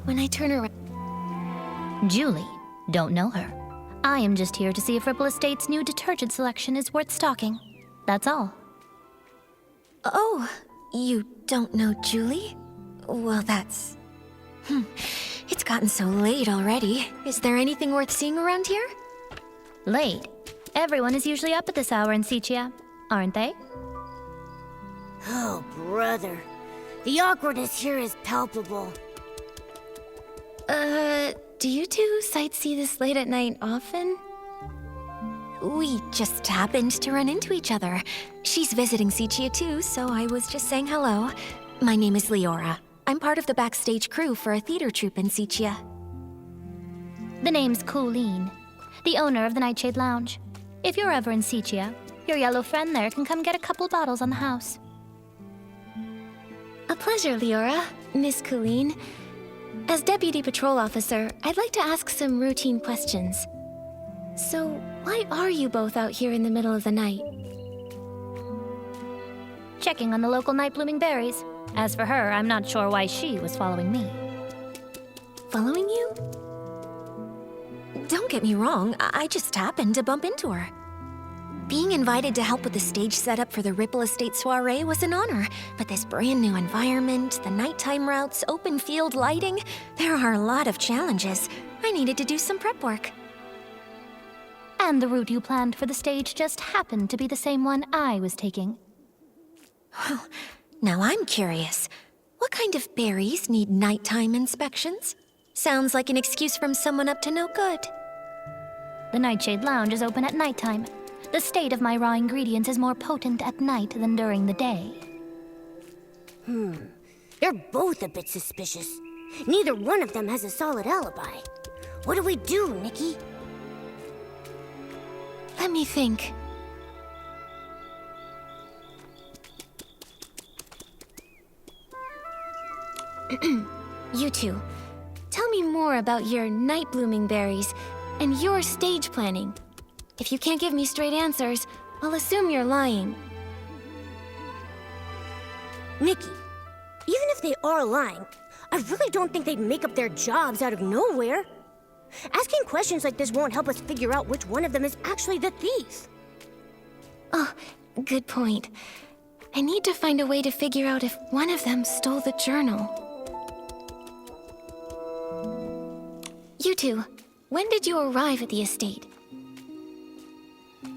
when I turn around... Julie, don't know her. I am just here to see if Ripple Estate's new detergent selection is worth stocking. That's all. Oh, you don't know Julie? Well, that's... It's gotten so late already. Is there anything worth seeing around here? Late? Everyone is usually up at this hour in Sichia, aren't they? Oh, brother. The awkwardness here is palpable. Do you two sightsee this late at night often? We just happened to run into each other. She's visiting Sichia too, so I was just saying hello. My name is Leora. I'm part of the backstage crew for a theater troupe in Sichia. The name's Colleen, the owner of the Nightshade Lounge. If you're ever in Sichia, your yellow friend there can come get a couple bottles on the house. A pleasure, Leora. Miss Colleen. As Deputy Patrol Officer, I'd like to ask some routine questions. So, why are you both out here in the middle of the night? Checking on the local night-blooming berries. As for her, I'm not sure why she was following me. Following you? Don't get me wrong, I just happened to bump into her. Being invited to help with the stage setup for the Ripple Estate soiree was an honor, but this brand new environment, the nighttime routes, open field lighting, there are a lot of challenges. I needed to do some prep work. And the route you planned for the stage just happened to be the same one I was taking. Well, now I'm curious. What kind of berries need nighttime inspections? Sounds like an excuse from someone up to no good. The Nightshade Lounge is open at nighttime. The state of my raw ingredients is more potent at night than during the day. They're both a bit suspicious. Neither one of them has a solid alibi. What do we do, Nikki? Let me think. You two, tell me more about your night-blooming berries and your stage planning. If you can't give me straight answers, I'll assume you're lying. Nikki, even if they are lying, I really don't think they'd make up their jobs out of nowhere. Asking questions like this won't help us figure out which one of them is actually the thief. Oh, good point. I need to find a way to figure out if one of them stole the journal. You two, when did you arrive at the estate?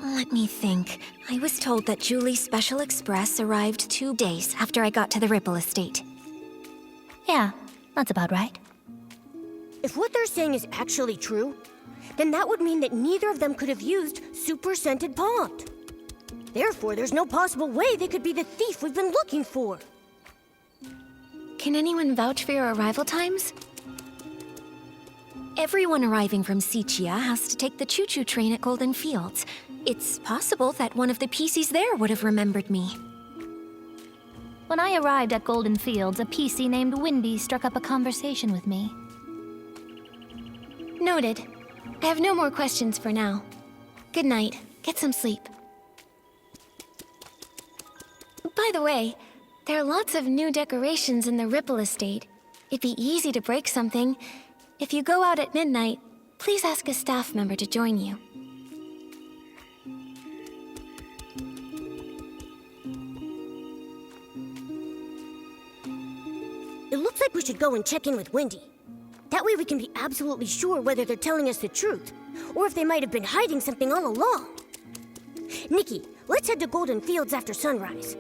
Let me think. I was told that Julie's Special Express arrived 2 days after I got to the Ripple Estate. Yeah, that's about right. If what they're saying is actually true, then that would mean that neither of them could have used Super Scented Pond. Therefore, there's no possible way they could be the thief we've been looking for. Can anyone vouch for your arrival times? Everyone arriving from Sichia has to take the Choo-Choo train at Golden Fields. It's possible that one of the PCs there would have remembered me. When I arrived at Golden Fields, a PC named Windy struck up a conversation with me. Noted. I have no more questions for now. Good night. Get some sleep. By the way, there are lots of new decorations in the Ripple Estate. It'd be easy to break something. If you go out at midnight, please ask a staff member to join you. It looks like we should go and check in with Wendy. That way we can be absolutely sure whether they're telling us the truth, or if they might have been hiding something all along. Nikki, let's head to Golden Fields after sunrise.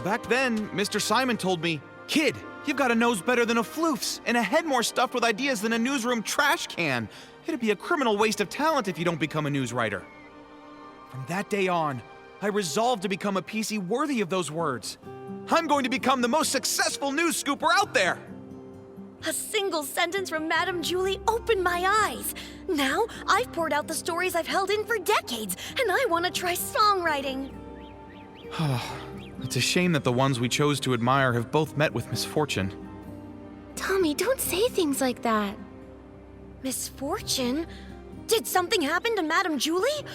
Back then, Mr. Simon told me, "Kid, you've got a nose better than a floof's, and a head more stuffed with ideas than a newsroom trash can. It'd be a criminal waste of talent if you don't become a news writer." From that day on, I resolved to become a PC worthy of those words. I'm going to become the most successful news scooper out there! A single sentence from Madame Julie opened my eyes. Now, I've poured out the stories I've held in for decades, and I want to try songwriting. It's a shame that the ones we chose to admire have both met with misfortune. Tommy, don't say things like that. Misfortune? Did something happen to Madame Julie?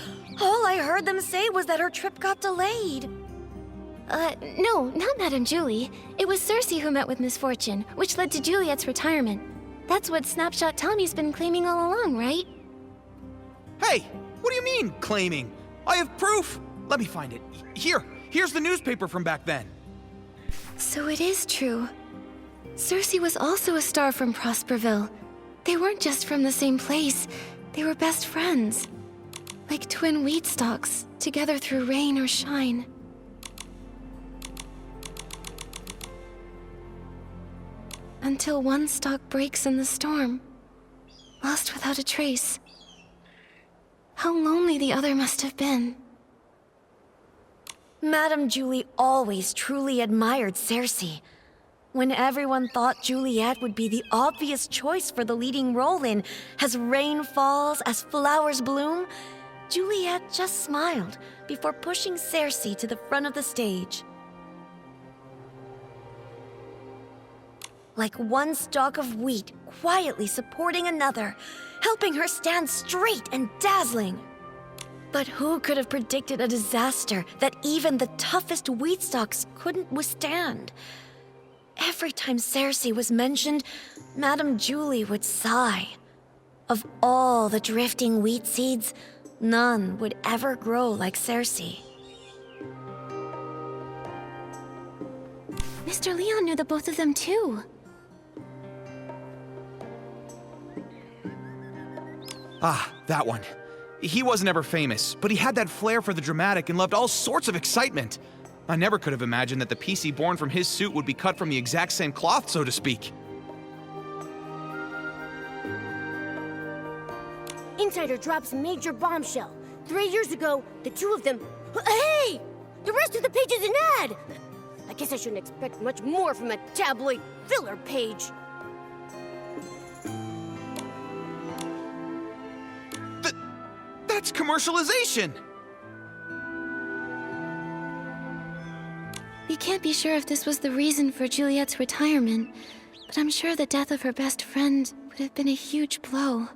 All I heard them say was that her trip got delayed. No, not Madame Julie. It was Cersei who met with misfortune, which led to Juliet's retirement. That's what Snapshot Tommy's been claiming all along, right? Hey, what do you mean, claiming? I have proof! Let me find it. Here's the newspaper from back then. So it is true. Cersei was also a star from Prosperville. They weren't just from the same place, they were best friends. Like twin wheat stalks, together through rain or shine. Until one stalk breaks in the storm, lost without a trace. How lonely the other must have been. Madame Julie always truly admired Cersei. When everyone thought Juliet would be the obvious choice for the leading role in As Rain Falls, As Flowers Bloom, Juliet just smiled before pushing Cersei to the front of the stage. Like one stalk of wheat quietly supporting another, helping her stand straight and dazzling. But who could have predicted a disaster that even the toughest wheat stalks couldn't withstand? Every time Cersei was mentioned, Madame Julie would sigh. Of all the drifting wheat seeds, none would ever grow like Cersei. Mr. Leon knew the both of them too. Ah, that one. He wasn't ever famous, but he had that flair for the dramatic and loved all sorts of excitement. I never could have imagined that the PC born from his suit would be cut from the exact same cloth, so to speak. Insider drops a major bombshell. 3 years ago, the two of them... Hey! The rest of the page is an ad! I guess I shouldn't expect much more from a tabloid filler page. That's commercialization! We can't be sure if this was the reason for Juliet's retirement, but I'm sure the death of her best friend would have been a huge blow.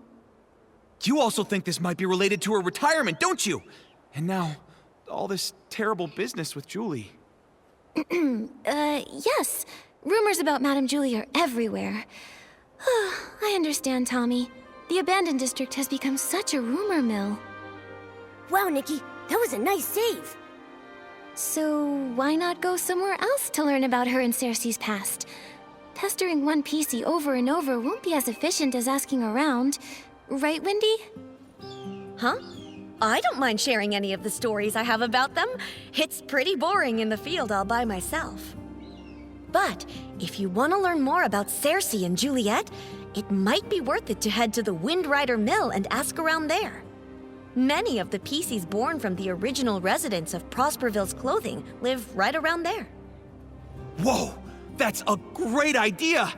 You also think this might be related to her retirement, don't you? And now, all this terrible business with Julie. Yes. Rumors about Madame Julie are everywhere. I understand, Tommy. The abandoned district has become such a rumor mill. Wow, Nikki, that was a nice save. So why not go somewhere else to learn about her and Cersei's past? Pestering one PC over and over won't be as efficient as asking around. Right, Wendy? Huh? I don't mind sharing any of the stories I have about them. It's pretty boring in the field all by myself. But if you want to learn more about Cersei and Juliet, it might be worth it to head to the Windrider Mill and ask around there. Many of the PCs born from the original residents of Prosperville's clothing live right around there. Whoa! That's a great idea!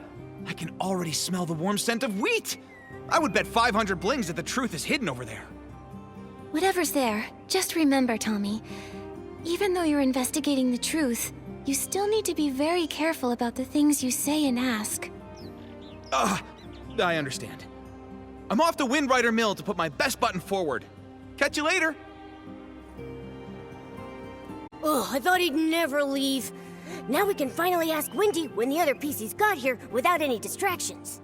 I can already smell the warm scent of wheat! I would bet 500 blings that the truth is hidden over there. Whatever's there, just remember, Tommy. Even though you're investigating the truth, you still need to be very careful about the things you say and ask. I understand. I'm off to Windrider Mill to put my best button forward. Catch you later! Ugh, I thought he'd never leave. Now we can finally ask Wendy when the other PCs got here without any distractions.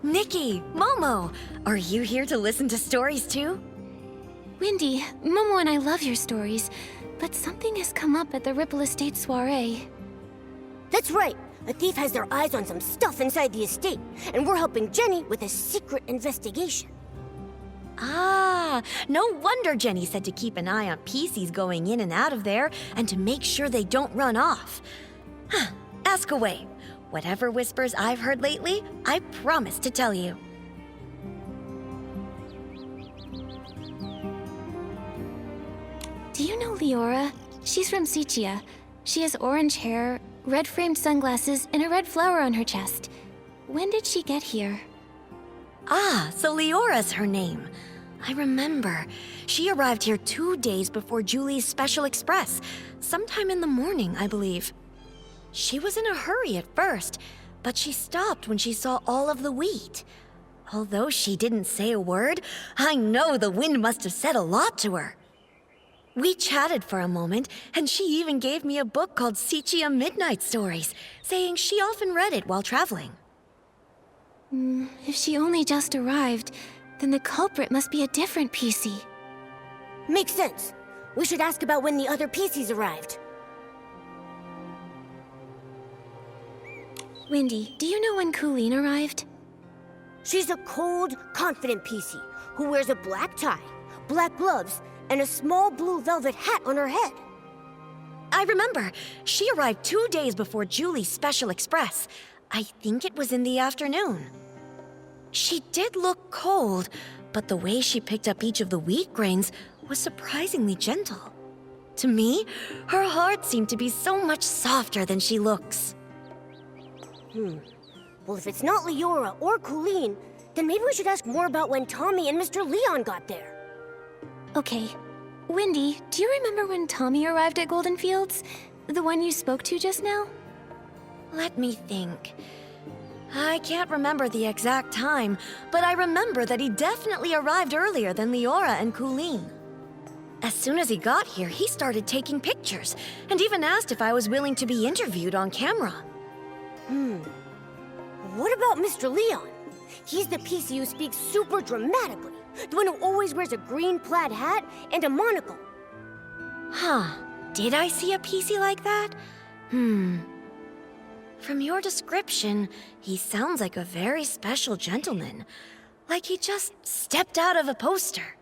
Nikki, Momo, are you here to listen to stories too? Windy, Momo and I love your stories, but something has come up at the Ripple Estate soiree. That's right. A thief has their eyes on some stuff inside the estate, and we're helping Jenny with a secret investigation. Ah, no wonder Jenny said to keep an eye on PCs going in and out of there and to make sure they don't run off. Huh, ask away. Whatever whispers I've heard lately, I promise to tell you. Do you know Leora? She's from Sichia. She has orange hair, red-framed sunglasses, and a red flower on her chest. When did she get here? Ah, so Leora's her name. I remember. She arrived here 2 days before Julie's special express, sometime in the morning, I believe. She was in a hurry at first, but she stopped when she saw all of the wheat. Although she didn't say a word, I know the wind must have said a lot to her. We chatted for a moment, and she even gave me a book called Sichia Midnight Stories, saying she often read it while traveling. If she only just arrived, then the culprit must be a different PC. Makes sense. We should ask about when the other PCs arrived. Windy, do you know when Colleen arrived? She's a cold, confident PC who wears a black tie, black gloves, and a small blue velvet hat on her head. I remember. She arrived 2 days before Julie's special express. I think it was in the afternoon. She did look cold, but the way she picked up each of the wheat grains was surprisingly gentle. To me, her heart seemed to be so much softer than she looks. Well, if it's not Leora or Colleen, then maybe we should ask more about when Tommy and Mr. Leon got there. Okay. Windy, do you remember when Tommy arrived at Golden Fields? The one you spoke to just now? Let me think. I can't remember the exact time, but I remember that he definitely arrived earlier than Leora and Colleen. As soon as he got here, he started taking pictures, and even asked if I was willing to be interviewed on camera. What about Mr. Leon? He's the PC who speaks super dramatically. The one who always wears a green plaid hat and a monocle. Huh. Did I see a PC like that? From your description, he sounds like a very special gentleman. Like he just stepped out of a poster.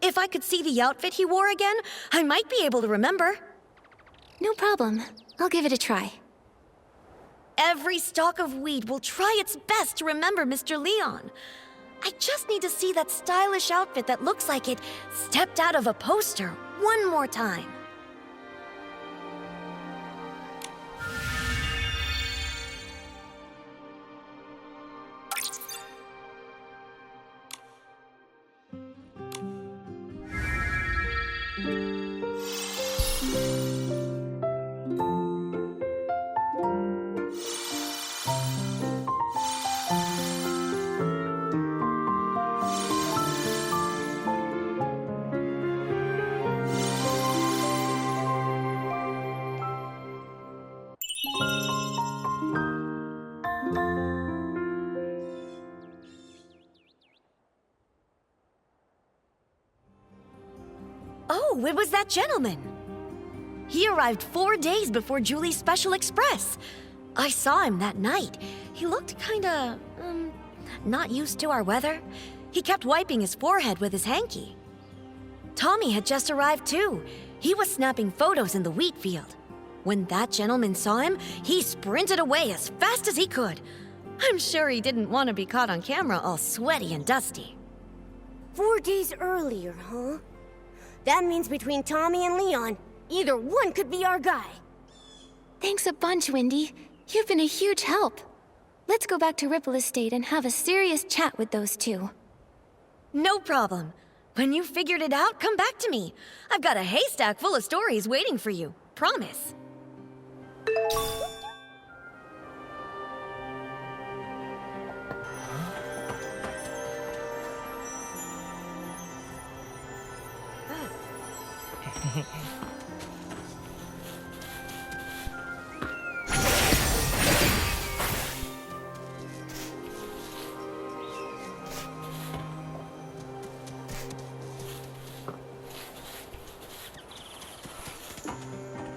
If I could see the outfit he wore again, I might be able to remember. No problem. I'll give it a try. Every stalk of wheat will try its best to remember Mr. Leon. I just need to see that stylish outfit that looks like it stepped out of a poster one more time. Oh, it was that gentleman. He arrived 4 days before Julie's special express. I saw him that night. He looked kinda, not used to our weather. He kept wiping his forehead with his hanky. Tommy had just arrived too. He was snapping photos in the wheat field. When that gentleman saw him, he sprinted away as fast as he could. I'm sure he didn't want to be caught on camera all sweaty and dusty. 4 days earlier, huh? That means between Tommy and Leon, either one could be our guy. Thanks a bunch, Wendy. You've been a huge help. Let's go back to Ripple Estate and have a serious chat with those two. No problem. When you figured it out, come back to me. I've got a haystack full of stories waiting for you. Promise.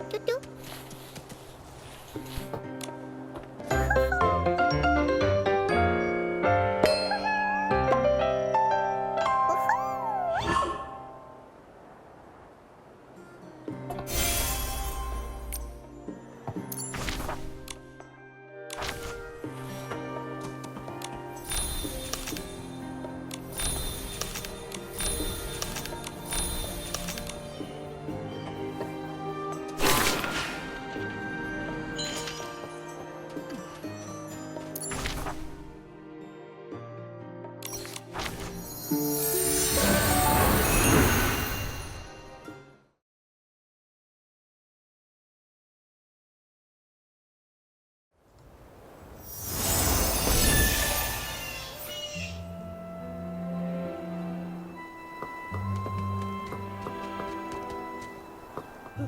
Choo-choo.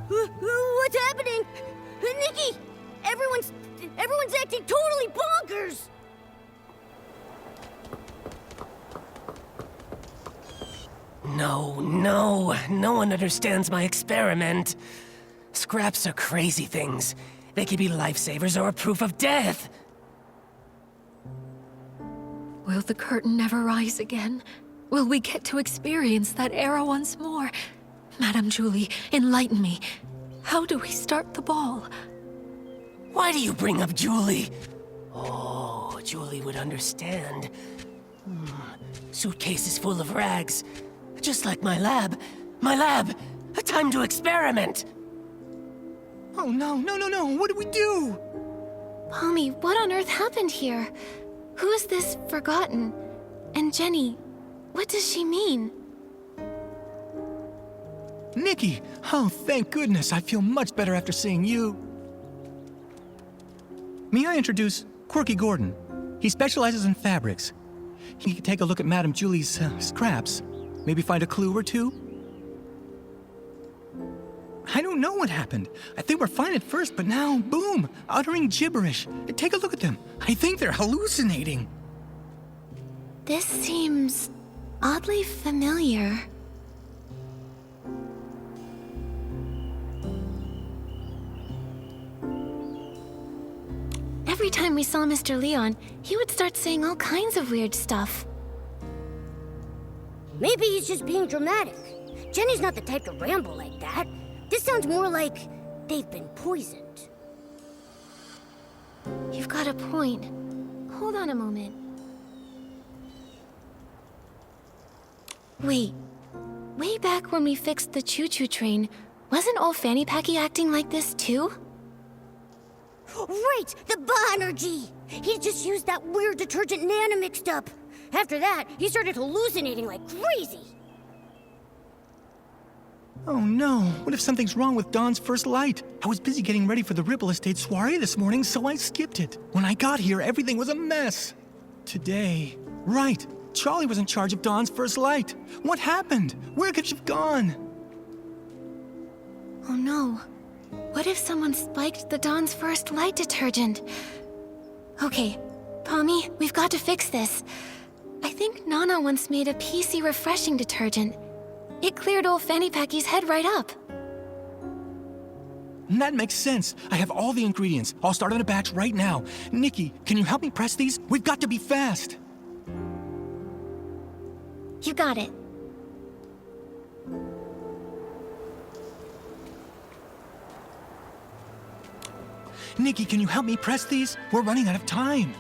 What's happening? Nikki! Everyone's acting totally bonkers! No one understands my experiment. Scraps are crazy things. They could be lifesavers or a proof of death. Will the curtain never rise again? Will we get to experience that era once more? Madame Julie, enlighten me. How do we start the ball? Why do you bring up Julie? Oh, Julie would understand. Suitcases full of rags. Just like my lab. My lab! A time to experiment! Oh no, what do we do? Pommy, what on earth happened here? Who is this forgotten? And Jenny, what does she mean? Nikki! Oh, thank goodness. I feel much better after seeing you. May I introduce Quirky Gordon? He specializes in fabrics. He can take a look at Madame Julie's scraps. Maybe find a clue or two? I don't know what happened. I think we're fine at first, but now, boom, uttering gibberish. Take a look at them. I think they're hallucinating. This seems oddly familiar. Every time we saw Mr. Leon, he would start saying all kinds of weird stuff. Maybe he's just being dramatic. Jenny's not the type to ramble like that. This sounds more like they've been poisoned. You've got a point. Hold on a moment. Wait. Way back when we fixed the Choo-Choo train, wasn't old Fanny Packy acting like this too? Right! The Ba-Energy! He just used that weird detergent Nana mixed up. After that, he started hallucinating like crazy. Oh no, what if something's wrong with Dawn's first light? I was busy getting ready for the Ripple Estate soiree this morning, so I skipped it. When I got here, everything was a mess. Today, right, Charlie was in charge of Dawn's first light. What happened? Where could she have gone? Oh no. What if someone spiked the Dawn's first light detergent? Okay, Pommy, we've got to fix this. I think Nana once made a PC refreshing detergent. It cleared old Fanny Packy's head right up. That makes sense. I have all the ingredients. I'll start on a batch right now. Nikki, can you help me press these? We've got to be fast. You got it. Nikki, can you help me press these? We're running out of time.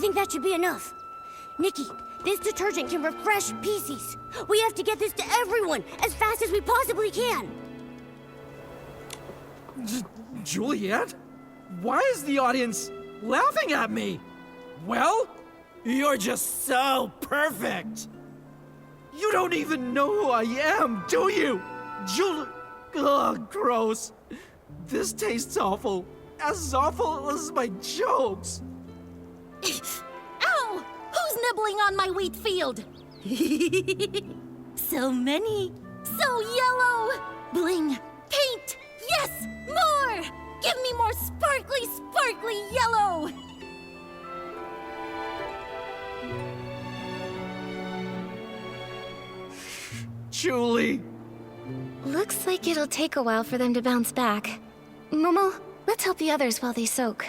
think that should be enough. Nikki, this detergent can refresh PCs. We have to get this to everyone as fast as we possibly can. Juliet? Why is the audience laughing at me? Well, you're just so perfect. You don't even know who I am, do you? Ugh, gross. This tastes awful. As awful as my jokes. Ow! Who's nibbling on my wheat field? So many. So yellow. Bling. Paint. Yes! More! Give me more sparkly, sparkly yellow! Julie! Looks like it'll take a while for them to bounce back. Momo, let's help the others while they soak.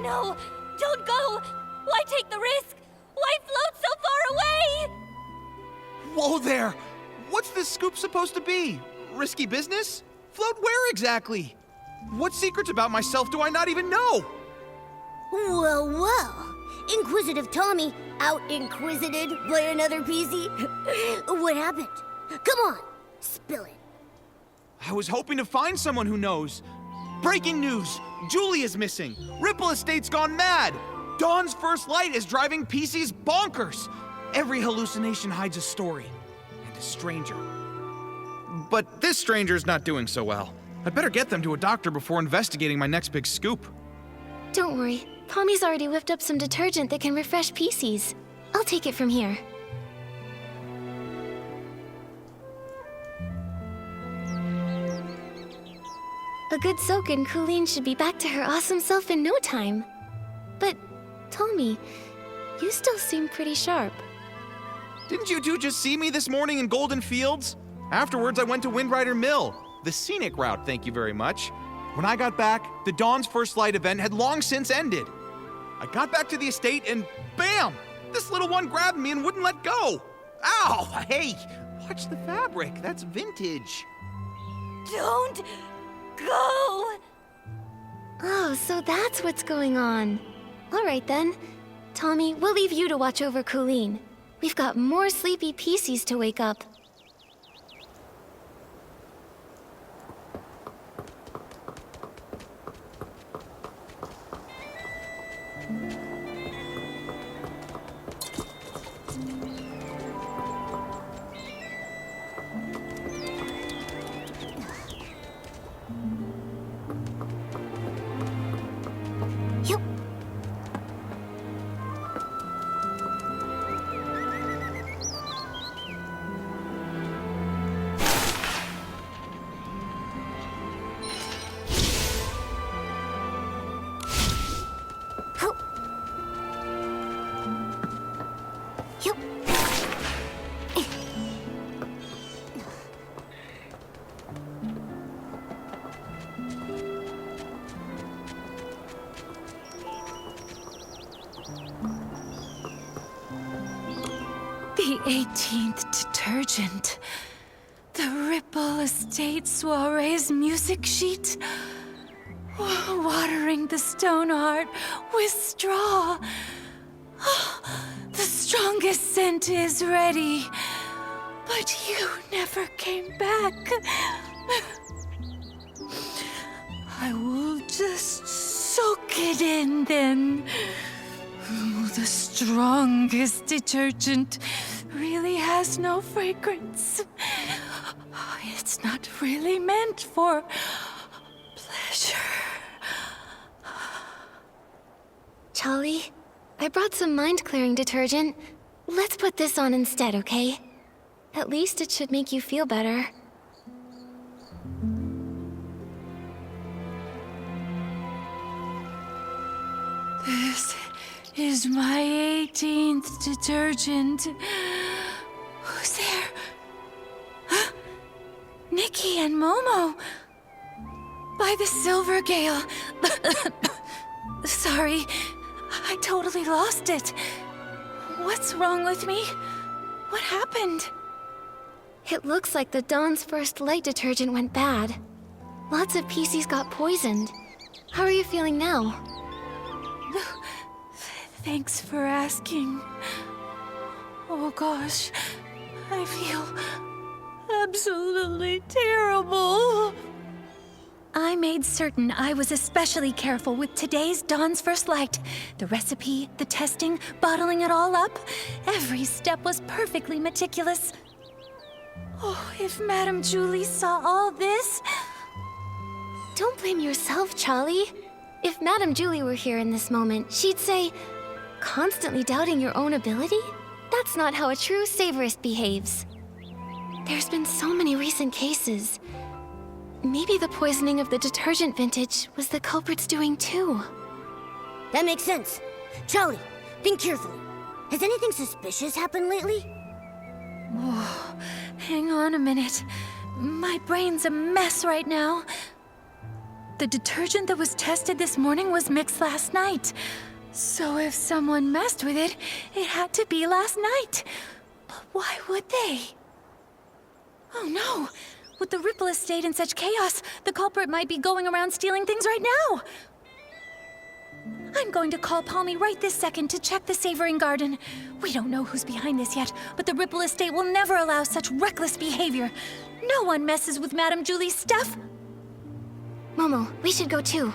No! Don't go! Why take the risk? Why float so far away? Whoa there! What's this scoop supposed to be? Risky business? Float where exactly? What secrets about myself do I not even know? Well, well. Inquisitive Tommy out-inquisited by another PC. What happened? Come on, spill it. I was hoping to find someone who knows. Breaking news! Julie is missing! Ripple Estate's gone mad! Dawn's first light is driving PCs bonkers! Every hallucination hides a story. And a stranger. But this stranger's not doing so well. I'd better get them to a doctor before investigating my next big scoop. Don't worry, Tommy's already whipped up some detergent that can refresh PCs. I'll take it from here. A good soak and Colleen should be back to her awesome self in no time. But, Tommy, you still seem pretty sharp. Didn't you two just see me this morning in Golden Fields? Afterwards, I went to Windrider Mill. The scenic route, thank you very much. When I got back, the Dawn's First Light event had long since ended. I got back to the estate and bam! This little one grabbed me and wouldn't let go. Ow! Hey, watch the fabric. That's vintage. Don't go! Oh, so that's what's going on. All right then. Tommy, we'll leave you to watch over Colleen. We've got more sleepy PCs to wake up. Yup. Hup. Yup. 18th detergent. The Ripple Estate Soiree's music sheet. Watering the stone heart with straw. The strongest scent is ready. But you never came back. I will just soak it in then. The strongest detergent really has no fragrance. It's not really meant for pleasure. Charlie, I brought some mind-clearing detergent. Let's put this on instead, okay? At least it should make you feel better. This is my 18th detergent. Who's there? Huh? Nikki and Momo. By the Silver Gale. Sorry, I totally lost it. What's wrong with me? What happened? It looks like the Dawn's First Light detergent went bad. Lots of PCs got poisoned. How are you feeling now? Thanks for asking. Oh gosh, I feel absolutely terrible. I made certain I was especially careful with today's Dawn's First Light. The recipe, the testing, bottling it all up. Every step was perfectly meticulous. Oh, if Madame Julie saw all this... Don't blame yourself, Charlie. If Madame Julie were here in this moment, she'd say, constantly doubting your own ability? That's not how a true savorist behaves. There's been so many recent cases. Maybe the poisoning of the detergent vintage was the culprit's doing too. That makes sense. Charlie, think carefully. Has anything suspicious happened lately? Oh, hang on a minute. My brain's a mess right now. The detergent that was tested this morning was mixed last night. So if someone messed with it, it had to be last night. But why would they? Oh no! With the Ripple Estate in such chaos, the culprit might be going around stealing things right now! I'm going to call Palmy right this second to check the Savoring Garden. We don't know who's behind this yet, but the Ripple Estate will never allow such reckless behavior. No one messes with Madame Julie's stuff! Momo, we should go too.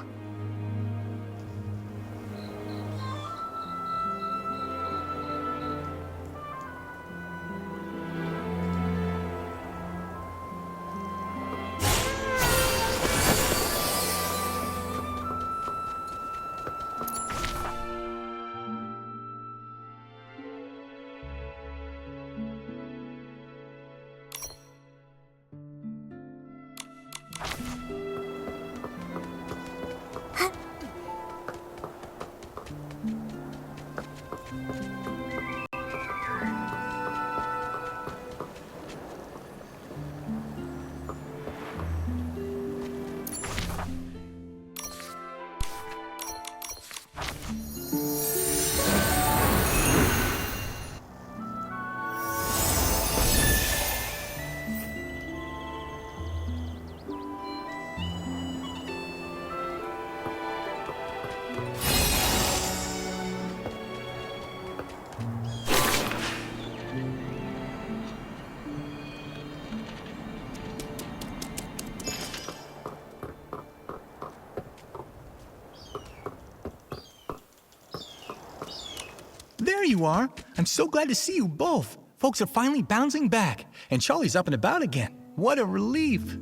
There you are. I'm so glad to see you both. Folks are finally bouncing back, and Charlie's up and about again. What a relief.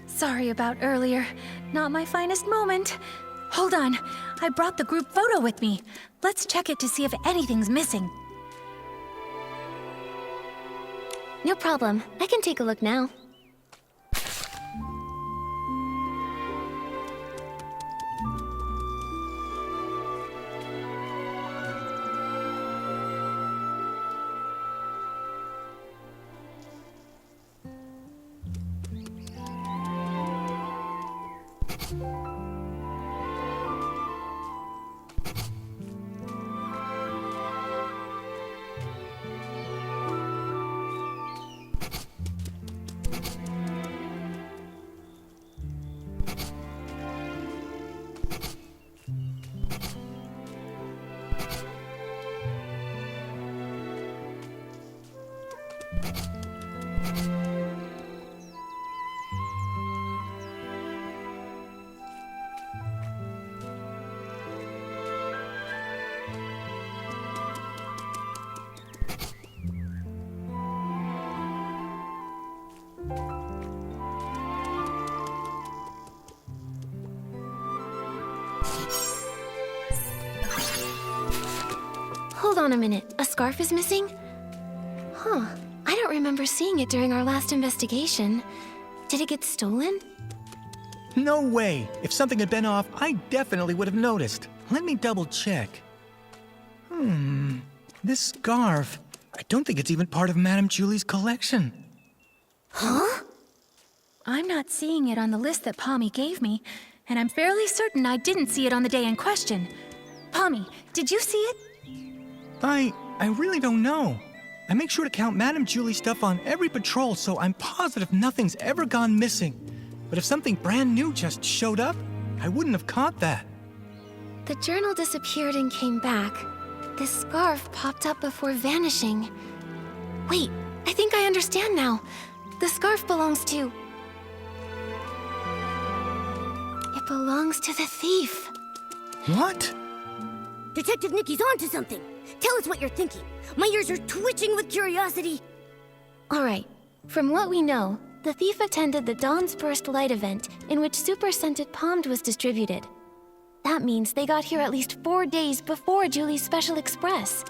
Sorry about earlier. Not my finest moment. Hold on. I brought the group photo with me. Let's check it to see if anything's missing. No problem. I can take a look now. Hold on a minute. A scarf is missing? Huh. I don't remember seeing it during our last investigation. Did it get stolen? No way. If something had been off, I definitely would have noticed. Let me double check. This scarf. I don't think it's even part of Madame Julie's collection. Huh? I'm not seeing it on the list that Palmy gave me. and I'm fairly certain I didn't see it on the day in question. Pommy, did you see it? I really don't know. I make sure to count Madame Julie's stuff on every patrol, so I'm positive nothing's ever gone missing. But if something brand new just showed up, I wouldn't have caught that. The journal disappeared and came back. This scarf popped up before vanishing. Wait, I think I understand now. The scarf belongs to... It belongs to the thief. What? Detective Nikki's onto something. Tell us what you're thinking. My ears are twitching with curiosity. All right. From what we know, the thief attended the Dawn's First Light event in which Super Scented Pommed was distributed. That means they got here at least 4 days before Julie's Special Express.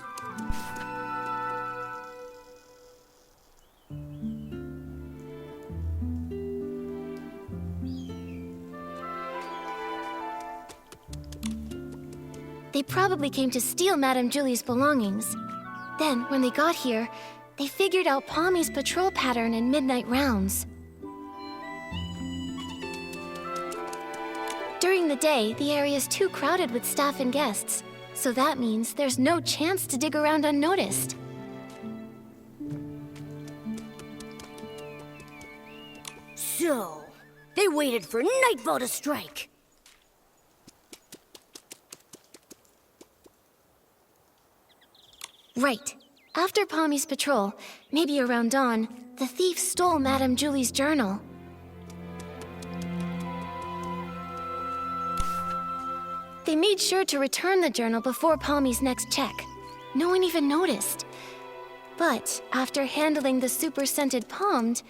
They probably came to steal Madame Julie's belongings. Then, when they got here, they figured out Pommy's patrol pattern and midnight rounds. During the day, the area's too crowded with staff and guests, so that means there's no chance to dig around unnoticed. So, they waited for nightfall to strike. Right. After Pommy's patrol, maybe around dawn, the thief stole Madame Julie's journal. They made sure to return the journal before Pommy's next check. No one even noticed. But after handling the super scented Pommed,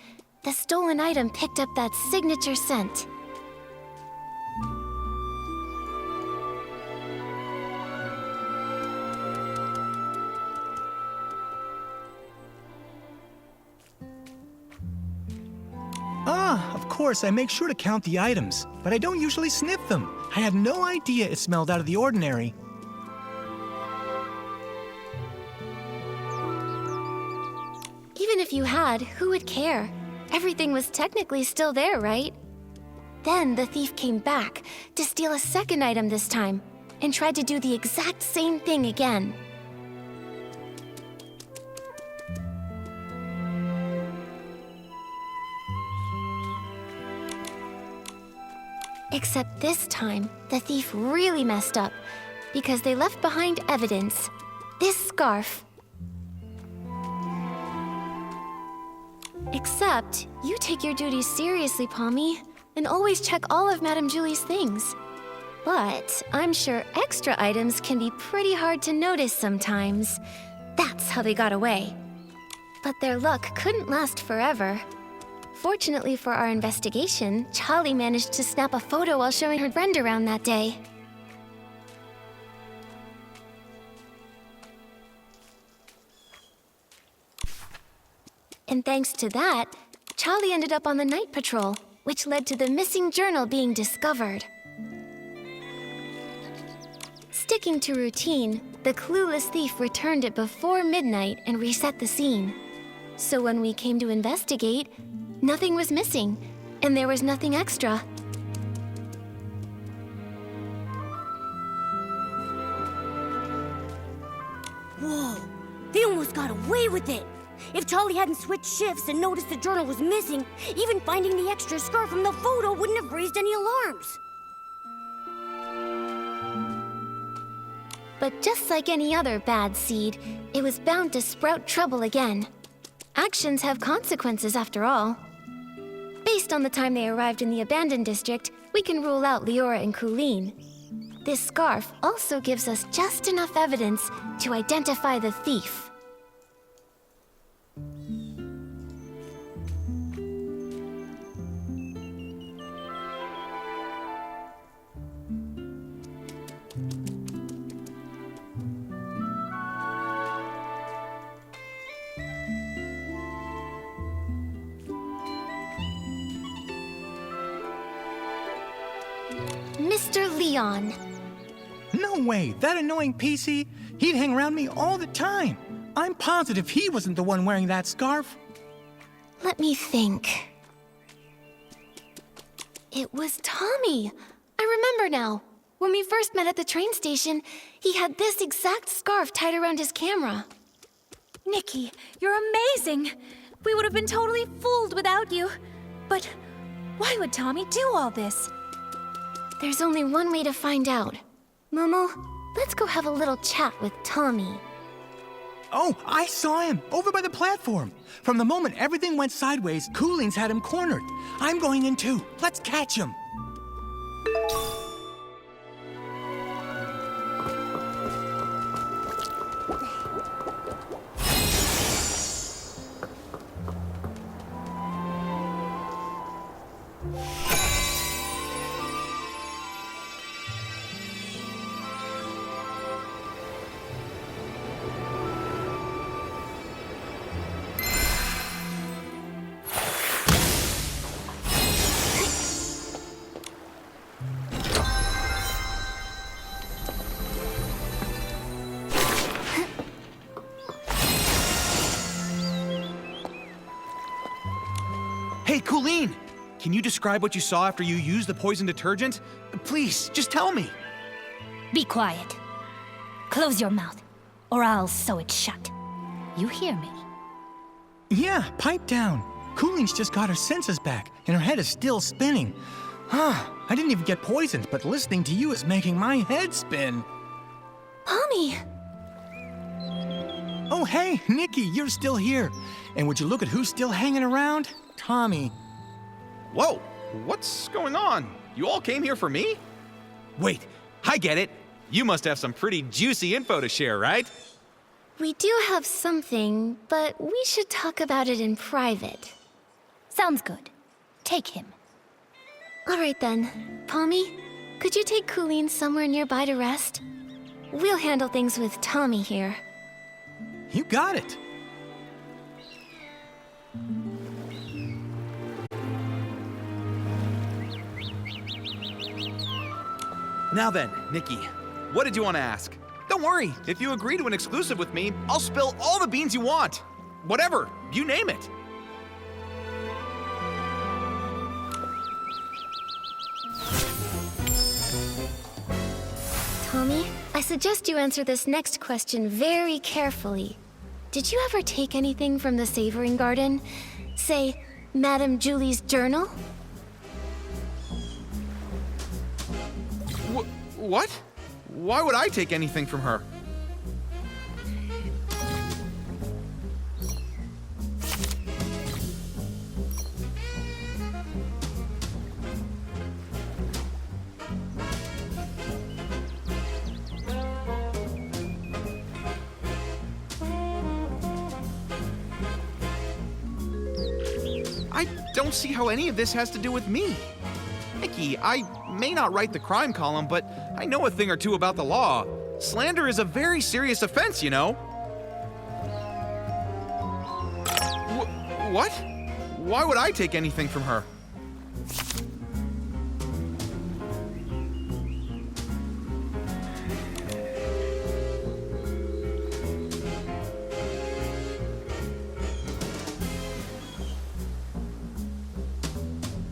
the stolen item picked up that signature scent. Ah, of course, I make sure to count the items, but I don't usually sniff them. I had no idea it smelled out of the ordinary. Even if you had, who would care? Everything was technically still there, right? Then the thief came back to steal a second item this time, and tried to do the exact same thing again. Except this time, the thief really messed up, because they left behind evidence. This scarf. Except, you take your duties seriously, Pommy, and always check all of Madame Julie's things. But I'm sure extra items can be pretty hard to notice sometimes. That's how they got away. But their luck couldn't last forever. Fortunately for our investigation, Charlie managed to snap a photo while showing her friend around that day. And thanks to that, Charlie ended up on the night patrol, which led to the missing journal being discovered. Sticking to routine, the clueless thief returned it before midnight and reset the scene. So when we came to investigate, nothing was missing, and there was nothing extra. Whoa, they almost got away with it. If Charlie hadn't switched shifts and noticed the journal was missing, even finding the extra scarf from the photo wouldn't have raised any alarms. But just like any other bad seed, it was bound to sprout trouble again. Actions have consequences after all. Based on the time they arrived in the abandoned district, we can rule out Leora and Colleen. This scarf also gives us just enough evidence to identify the thief. Mr. Leon. No way, that annoying PC? He'd hang around me all the time. I'm positive he wasn't the one wearing that scarf. Let me think. It was Tommy. I remember now. When we first met at the train station, he had this exact scarf tied around his camera. Nikki, you're amazing! We would have been totally fooled without you. But why would Tommy do all this? There's only one way to find out. Momo, let's go have a little chat with Tommy. Oh, I saw him over by the platform. From the moment everything went sideways, Cooleen's had him cornered. I'm going in too. Let's catch him. Hey, Cooleen! Can you describe what you saw after you used the poison detergent? Please, just tell me. Be quiet. Close your mouth, or I'll sew it shut. You hear me? Yeah, pipe down. Cooleen's just got her senses back, and her head is still spinning. I didn't even get poisoned, but listening to you is making my head spin. Tommy! Oh, hey, Nikki, you're still here. And would you look at who's still hanging around? Tommy. Whoa, what's going on? You all came here for me? Wait, I get it. You must have some pretty juicy info to share, right? We do have something, but we should talk about it in private. Sounds good. Take him. All right then. Pommy, could you take Cooleen somewhere nearby to rest? We'll handle things with Tommy here. You got it. Now then, Nikki, what did you want to ask? Don't worry, if you agree to an exclusive with me, I'll spill all the beans you want. Whatever, you name it. Tommy, I suggest you answer this next question very carefully. Did you ever take anything from the Savoring Garden? Say, Madame Julie's journal? What? Why would I take anything from her? I don't see how any of this has to do with me. Nikki, I may not write the crime column, but I know a thing or two about the law. Slander is a very serious offense, you know. What? Why would I take anything from her?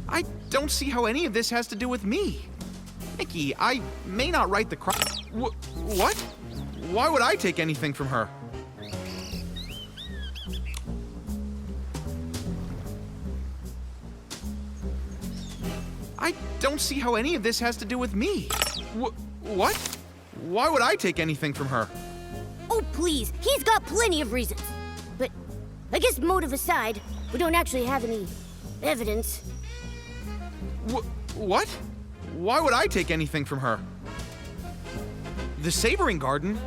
I don't see how any of this has to do with me. Nikki, I may not write the crime. What? Why would I take anything from her? I don't see how any of this has to do with me. What? Why would I take anything from her? Oh, please. He's got plenty of reasons. But I guess motive aside, we don't actually have any evidence. What? Why would I take anything from her? The Savoring Garden?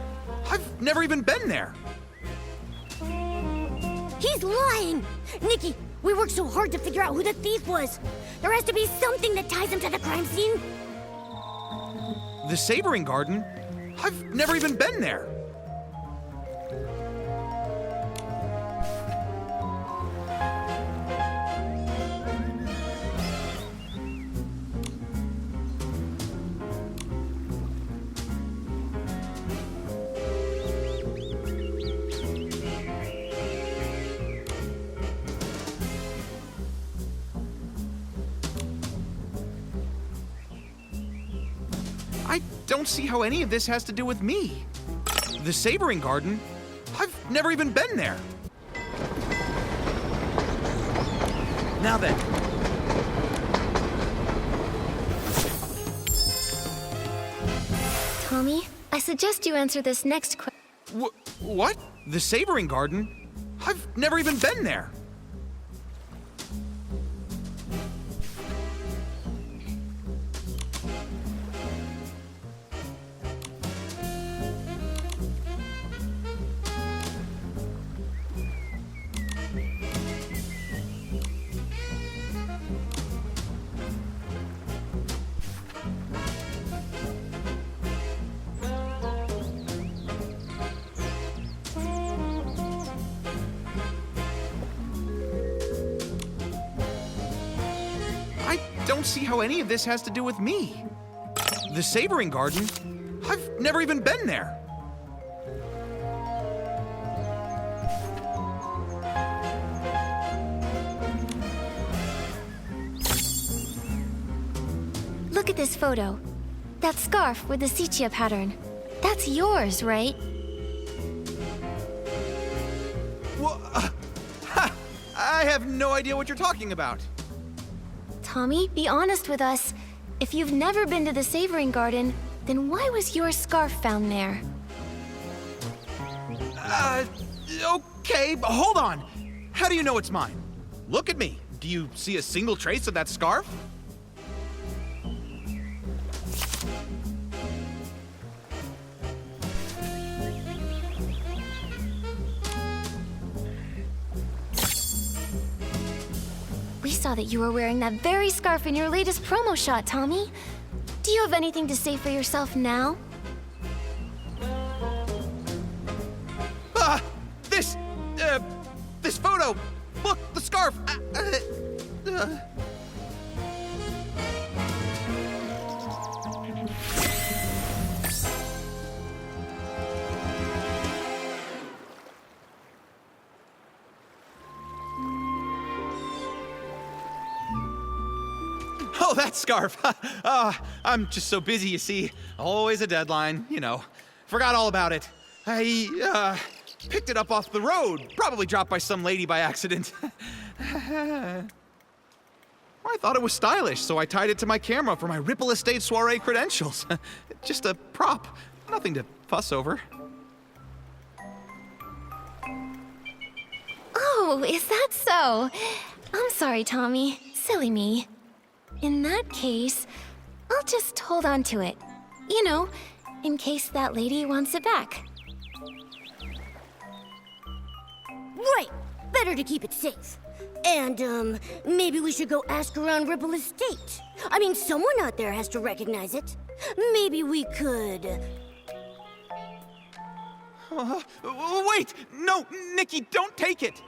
I've never even been there. He's lying! Nikki, we worked so hard to figure out who the thief was. There has to be something that ties him to the crime scene. The Savoring Garden? I've never even been there. don't see how any of this has to do with me. The Sabering Garden? I've never even been there. Now then. Tommy, I suggest you answer this next question. What? The Sabering Garden? I've never even been there. I don't see how any of this has to do with me. The Sabering Garden? I've never even been there. Look at this photo. That scarf with the sepia pattern. That's yours, right? I have no idea what you're talking about. Tommy, be honest with us. If you've never been to the Sabering Garden, then why was your scarf found there? Okay, but hold on. How do you know it's mine? Look at me. Do you see a single trace of that scarf? We saw that you were wearing that very scarf in your latest promo shot, Tommy. Do you have anything to say for yourself now? This photo! Look, the scarf! Oh, that scarf! I'm just so busy, you see. Always a deadline, you know. Forgot all about it. I picked it up off the road. Probably dropped by some lady by accident. I thought it was stylish, so I tied it to my camera for my Ripple Estate soiree credentials. Just a prop. Nothing to fuss over. Oh, is that so? I'm sorry, Tommy. Silly me. In that case, I'll just hold on to it. You know, in case that lady wants it back. Right! Better to keep it safe. And, maybe we should go ask around Ripple Estate. I mean, someone out there has to recognize it. Maybe we could... Wait! No, Nikki, don't take it!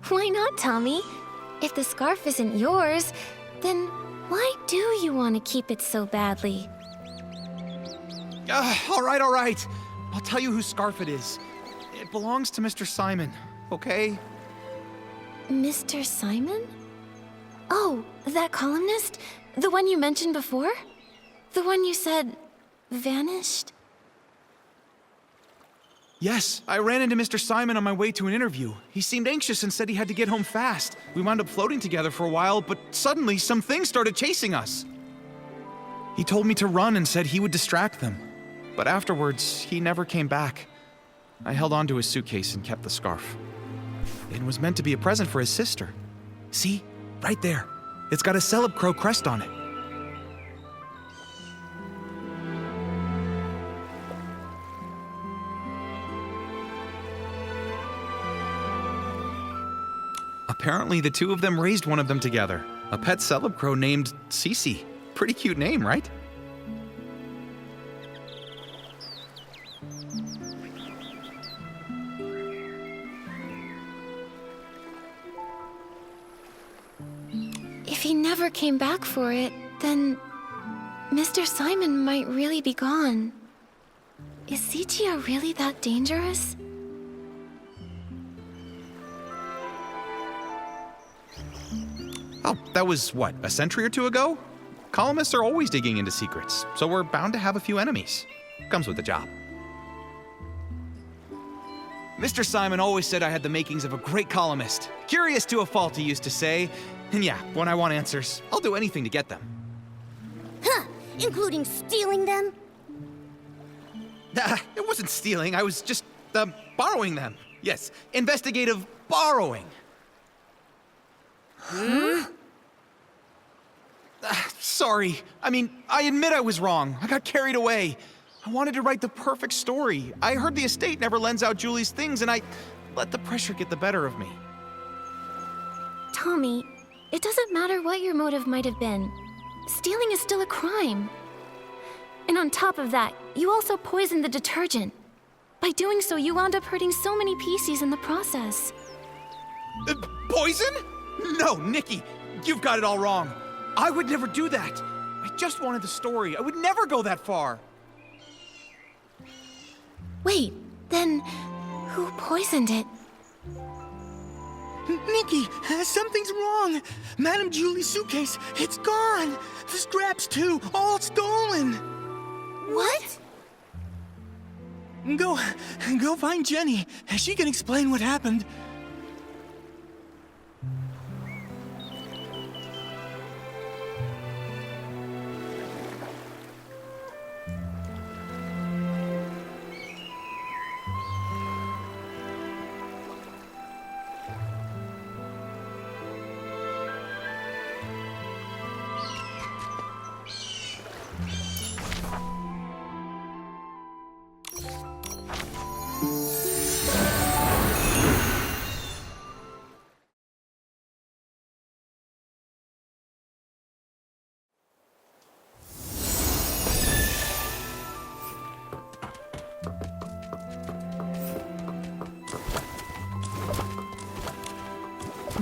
Why not, Tommy? If the scarf isn't yours, then why do you want to keep it so badly? All right. I'll tell you whose scarf it is. It belongs to Mr. Simon, okay? Mr. Simon? Oh, that columnist? The one you mentioned before? The one you said vanished? Yes, I ran into Mr. Simon on my way to an interview. He seemed anxious and said he had to get home fast. We wound up floating together for a while, but suddenly some things started chasing us. He told me to run and said he would distract them. But afterwards, he never came back. I held onto his suitcase and kept the scarf. It was meant to be a present for his sister. See? Right there. It's got a Celeb Crow crest on it. Apparently, the two of them raised one of them together. A pet Celeb Crow named Cece. Pretty cute name, right? If he never came back for it, then Mr. Simon might really be gone. Is sepia really that dangerous? Oh, that was, what, a century or two ago? Columnists are always digging into secrets, so we're bound to have a few enemies. Comes with the job. Mr. Simon always said I had the makings of a great columnist. Curious to a fault, he used to say. And yeah, when I want answers, I'll do anything to get them. Huh, including stealing them? It wasn't stealing, I was just, borrowing them. Yes, investigative borrowing. Sorry. I mean, I admit I was wrong. I got carried away. I wanted to write the perfect story. I heard the estate never lends out Julie's things, and I let the pressure get the better of me. Tommy, it doesn't matter what your motive might have been. Stealing is still a crime. And on top of that, you also poisoned the detergent. By doing so, you wound up hurting so many PCs in the process. Poison? No, Nikki, you've got it all wrong. I would never do that. I just wanted the story. I would never go that far. Wait, then who poisoned it? Nikki, something's wrong. Madame Julie's suitcase, it's gone. The straps too, all stolen. What? Go find Jenny. She can explain what happened.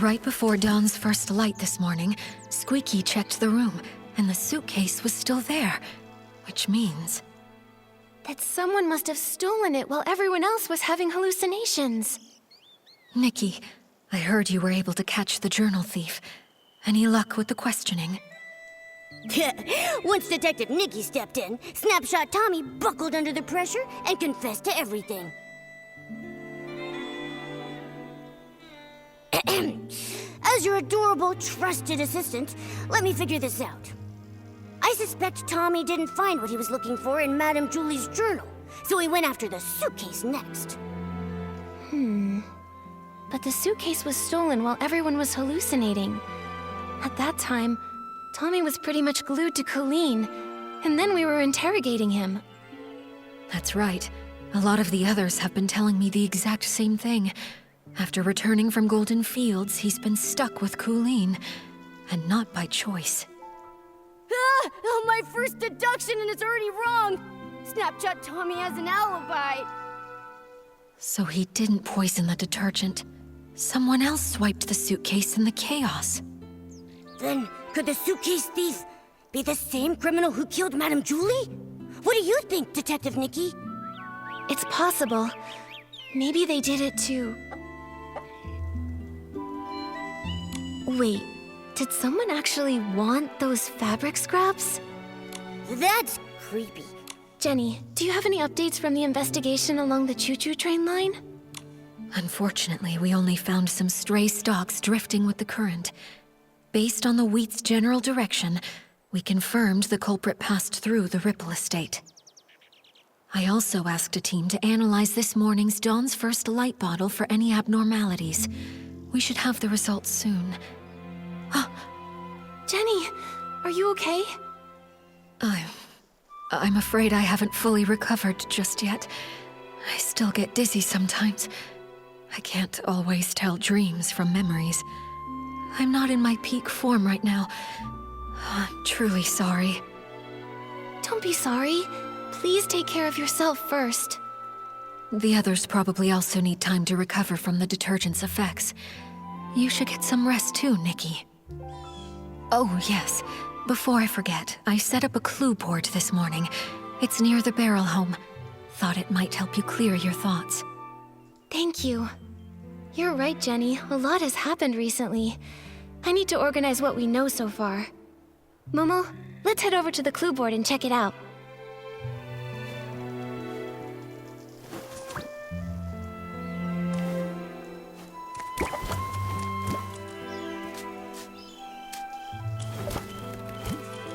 Right before Dawn's first light this morning, Squeaky checked the room, and the suitcase was still there. Which means... that someone must have stolen it while everyone else was having hallucinations. Nikki, I heard you were able to catch the journal thief. Any luck with the questioning? Once Detective Nikki stepped in, Snapshot Tommy buckled under the pressure and confessed to everything. As your adorable, trusted assistant, let me figure this out. I suspect Tommy didn't find what he was looking for in Madame Julie's journal, so he went after the suitcase next. But the suitcase was stolen while everyone was hallucinating. At that time, Tommy was pretty much glued to Colleen, and then we were interrogating him. That's right. A lot of the others have been telling me the exact same thing. After returning from Golden Fields, he's been stuck with Colleen, and not by choice. Oh, my first deduction and it's already wrong! Snapshot Tommy has an alibi! So he didn't poison the detergent. Someone else swiped the suitcase in the chaos. Then, could the suitcase thief be the same criminal who killed Madame Julie? What do you think, Detective Nikki? It's possible. Maybe they did it too. Wait, did someone actually want those fabric scraps? That's creepy. Jenny, do you have any updates from the investigation along the Choo-Choo train line? Unfortunately, we only found some stray stalks drifting with the current. Based on the wheat's general direction, we confirmed the culprit passed through the Ripple estate. I also asked a team to analyze this morning's Dawn's First Light bottle for any abnormalities. We should have the results soon. Jenny, are you okay? I'm afraid I haven't fully recovered just yet. I still get dizzy sometimes. I can't always tell dreams from memories. I'm not in my peak form right now. I'm truly sorry. Don't be sorry. Please take care of yourself first. The others probably also need time to recover from the detergent's effects. You should get some rest too, Nikki. Oh, yes. Before I forget, I set up a clue board this morning. It's near the barrel home. Thought it might help you clear your thoughts. Thank you. You're right, Jenny. A lot has happened recently. I need to organize what we know so far. Momo, Let's head over to the clue board and check it out.